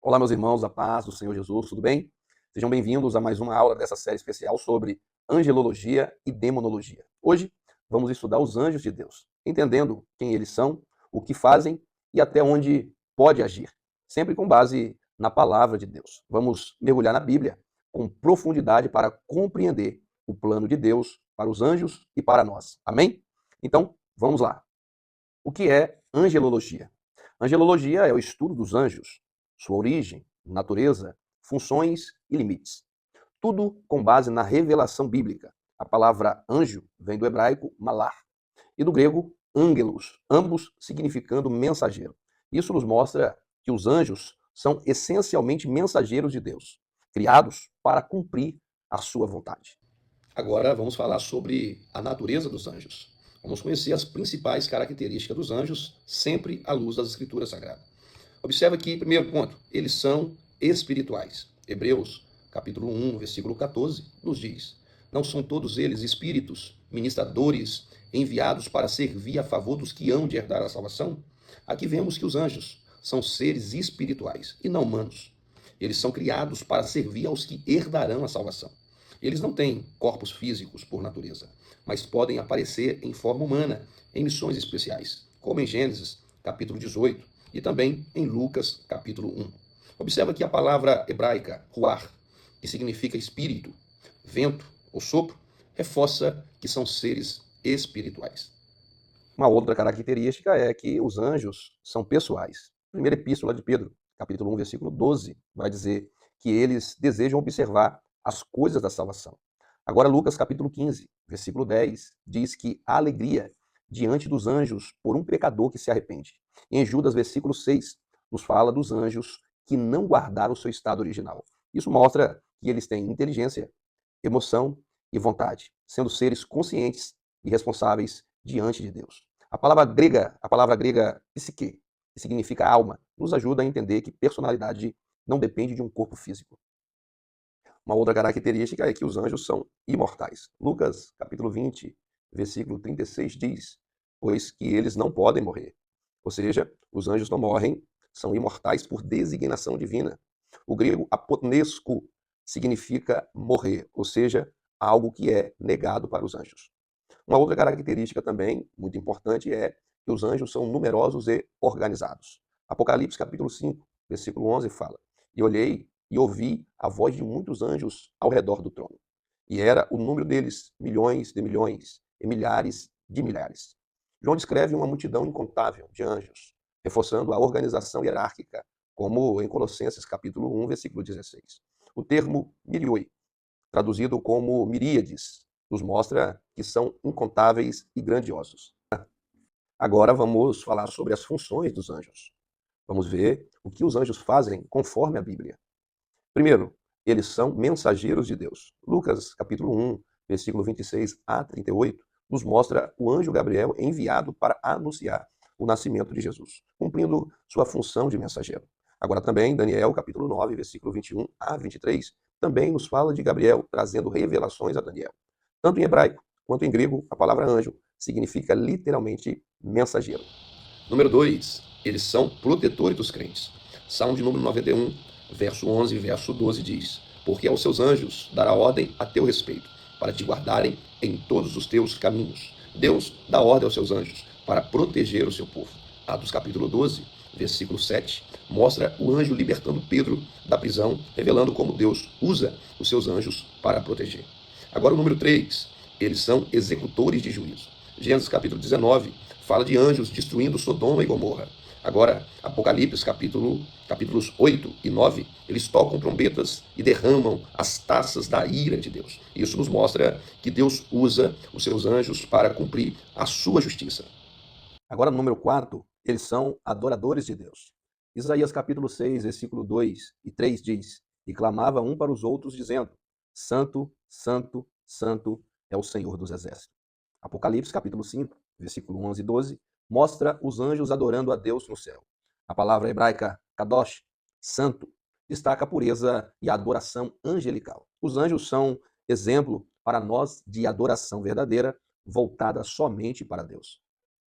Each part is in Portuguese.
Olá, meus irmãos, a paz do Senhor Jesus, tudo bem? Sejam bem-vindos a mais uma aula dessa série especial sobre angelologia e demonologia. Hoje vamos estudar os anjos de Deus, entendendo quem eles são, o que fazem e até onde pode agir, sempre com base na palavra de Deus. Vamos mergulhar na Bíblia com profundidade para compreender o plano de Deus para os anjos e para nós. Amém? Então, vamos lá. O que é angelologia? Angelologia é o estudo dos anjos, sua origem, natureza, funções e limites. Tudo com base na revelação bíblica. A palavra anjo vem do hebraico malar e do grego angelos, ambos significando mensageiro. Isso nos mostra que os anjos são essencialmente mensageiros de Deus, criados para cumprir a sua vontade. Agora vamos falar sobre a natureza dos anjos. Vamos conhecer as principais características dos anjos, sempre à luz das Escrituras Sagradas. Observa aqui, primeiro ponto, eles são espirituais. Hebreus, capítulo 1, versículo 14, nos diz: não são todos eles espíritos, ministradores, enviados para servir a favor dos que hão de herdar a salvação? Aqui vemos que os anjos são seres espirituais e não humanos. Eles são criados para servir aos que herdarão a salvação. Eles não têm corpos físicos por natureza, mas podem aparecer em forma humana, em missões especiais, como em Gênesis, capítulo 18, e também em Lucas, capítulo 1. Observa que a palavra hebraica, ruar, que significa espírito, vento ou sopro, reforça que são seres espirituais. Uma outra característica é que os anjos são pessoais. Primeira epístola de Pedro, capítulo 1, versículo 12, vai dizer que eles desejam observar as coisas da salvação. Agora, Lucas, capítulo 15, versículo 10, diz que há alegria diante dos anjos por um pecador que se arrepende. E em Judas, versículo 6, nos fala dos anjos que não guardaram o seu estado original. Isso mostra que eles têm inteligência, emoção e vontade, sendo seres conscientes e responsáveis diante de Deus. A palavra grega psique, que significa alma, nos ajuda a entender que personalidade não depende de um corpo físico. Uma outra característica é que os anjos são imortais. Lucas, capítulo 20, versículo 36 diz: pois que eles não podem morrer. Ou seja, os anjos não morrem, são imortais por designação divina. O grego apotnesco significa morrer, ou seja, algo que é negado para os anjos. Uma outra característica também, muito importante, é que os anjos são numerosos e organizados. Apocalipse capítulo 5, versículo 11 fala: e olhei e ouvi a voz de muitos anjos ao redor do trono. E era o número deles milhões de milhões e milhares de milhares. João descreve uma multidão incontável de anjos, reforçando a organização hierárquica, como em Colossenses capítulo 1, versículo 16. O termo mirioi, traduzido como miríades, nos mostra que são incontáveis e grandiosos. Agora vamos falar sobre as funções dos anjos. Vamos ver o que os anjos fazem conforme a Bíblia. Primeiro, eles são mensageiros de Deus. Lucas, capítulo 1, versículo 26 a 38, nos mostra o anjo Gabriel enviado para anunciar o nascimento de Jesus, cumprindo sua função de mensageiro. Agora também, Daniel, capítulo 9, versículo 21 a 23, também nos fala de Gabriel trazendo revelações a Daniel. Tanto em hebraico quanto em grego, a palavra anjo significa literalmente mensageiro. Número 2, eles são protetores dos crentes. Salmo de número 91, verso 11 e verso 12 diz: porque aos seus anjos dará ordem a teu respeito, para te guardarem em todos os teus caminhos. Deus dá ordem aos seus anjos para proteger o seu povo. Atos capítulo 12, versículo 7, mostra o anjo libertando Pedro da prisão, revelando como Deus usa os seus anjos para proteger. Agora o número 3, eles são executores de juízo. Gênesis capítulo 19 fala de anjos destruindo Sodoma e Gomorra. Agora, Apocalipse, capítulos 8 e 9, eles tocam trombetas e derramam as taças da ira de Deus. Isso nos mostra que Deus usa os seus anjos para cumprir a sua justiça. Agora, no número 4, eles são adoradores de Deus. Isaías capítulo 6, versículo 2 e 3 diz: e clamava um para os outros, dizendo: Santo, Santo, Santo é o Senhor dos Exércitos. Apocalipse capítulo 5, versículo 11 e 12, mostra os anjos adorando a Deus no céu. A palavra hebraica kadosh, santo, destaca a pureza e a adoração angelical. Os anjos são exemplo para nós de adoração verdadeira, voltada somente para Deus.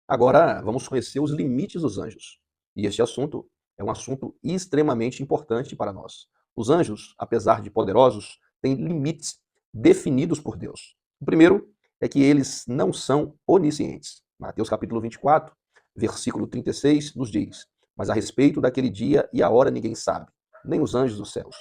Agora, vamos conhecer os limites dos anjos. E este assunto é um assunto extremamente importante para nós. Os anjos, apesar de poderosos, têm limites definidos por Deus. O primeiro é que eles não são oniscientes. Mateus capítulo 24, versículo 36 nos diz: mas a respeito daquele dia e a hora ninguém sabe, nem os anjos dos céus.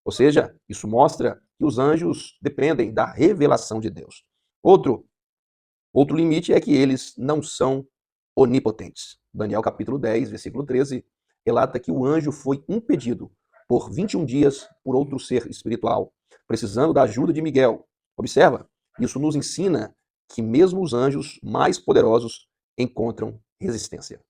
Ou seja, isso mostra que os anjos dependem da revelação de Deus. Outro limite é que eles não são onipotentes. Daniel capítulo 10, versículo 13, relata que o anjo foi impedido por 21 dias por outro ser espiritual, precisando da ajuda de Miguel. Observa, isso nos ensina que mesmo os anjos mais poderosos encontram resistência.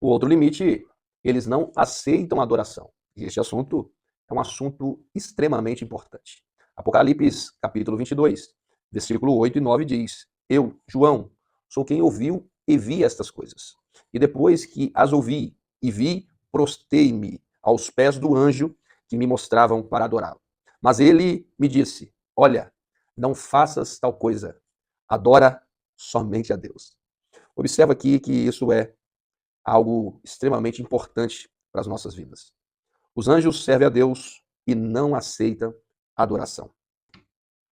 O outro limite, eles não aceitam adoração. E este assunto é um assunto extremamente importante. Apocalipse, capítulo 22, versículo 8 e 9 diz: eu, João, sou quem ouviu e vi estas coisas. E depois que as ouvi e vi, prostei-me aos pés do anjo que me mostravam para adorá-lo. Mas ele me disse: olha, não faças tal coisa. Adora somente a Deus. Observa aqui que isso é algo extremamente importante para as nossas vidas. Os anjos servem a Deus e não aceitam adoração.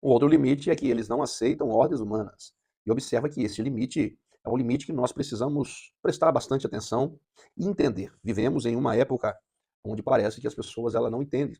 O outro limite é que eles não aceitam ordens humanas. E observa que esse limite é um limite que nós precisamos prestar bastante atenção e entender. Vivemos em uma época onde parece que as pessoas não entendem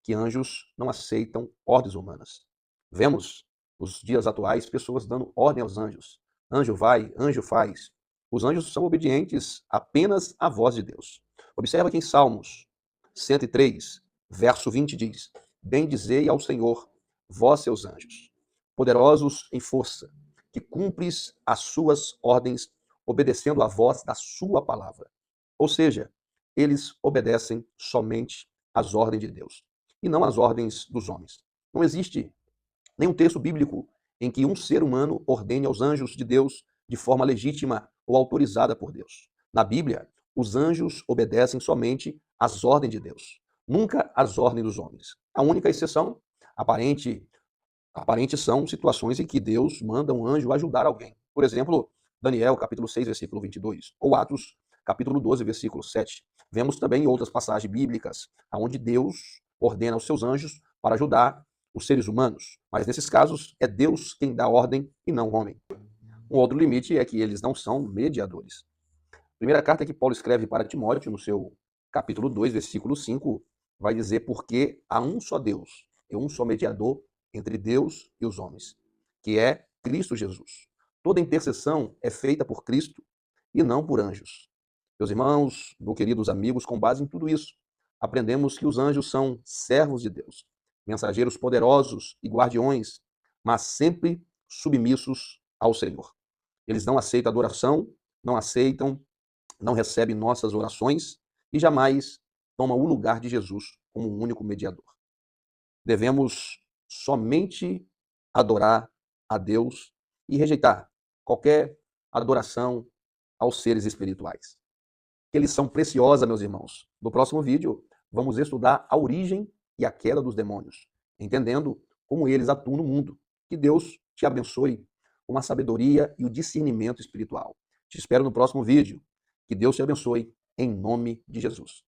que anjos não aceitam ordens humanas. Vemos nos dias atuais pessoas dando ordem aos anjos. Anjo vai, anjo faz. Os anjos são obedientes apenas à voz de Deus. Observa que em Salmos 103, verso 20 diz: bendizei ao Senhor, vós seus anjos, poderosos em força, que cumpris as suas ordens, obedecendo à voz da sua palavra. Ou seja, eles obedecem somente às ordens de Deus e não às ordens dos homens. Não existe nenhum texto bíblico em que um ser humano ordene aos anjos de Deus de forma legítima ou autorizada por Deus. Na Bíblia, os anjos obedecem somente às ordens de Deus, nunca às ordens dos homens. A única exceção aparente são situações em que Deus manda um anjo ajudar alguém. Por exemplo, Daniel, capítulo 6, versículo 22, ou Atos, capítulo 12, versículo 7. Vemos também outras passagens bíblicas onde Deus ordena aos seus anjos para ajudar os seres humanos. Mas nesses casos, é Deus quem dá ordem e não o homem. Um outro limite é que eles não são mediadores. A primeira carta que Paulo escreve para Timóteo, no seu capítulo 2, versículo 5, vai dizer: porque há um só Deus e um só mediador entre Deus e os homens, que é Cristo Jesus. Toda intercessão é feita por Cristo e não por anjos. Meus irmãos, meus queridos amigos, com base em tudo isso, aprendemos que os anjos são servos de Deus, mensageiros poderosos e guardiões, mas sempre submissos ao Senhor. Eles não aceitam adoração, não aceitam, não recebem nossas orações e jamais tomam o lugar de Jesus como o único mediador. Devemos somente adorar a Deus e rejeitar qualquer adoração aos seres espirituais. Eles são preciosos, meus irmãos. No próximo vídeo, vamos estudar a origem e a queda dos demônios, entendendo como eles atuam no mundo. Que Deus te abençoe com a sabedoria e o discernimento espiritual. Te espero no próximo vídeo. Que Deus te abençoe em nome de Jesus.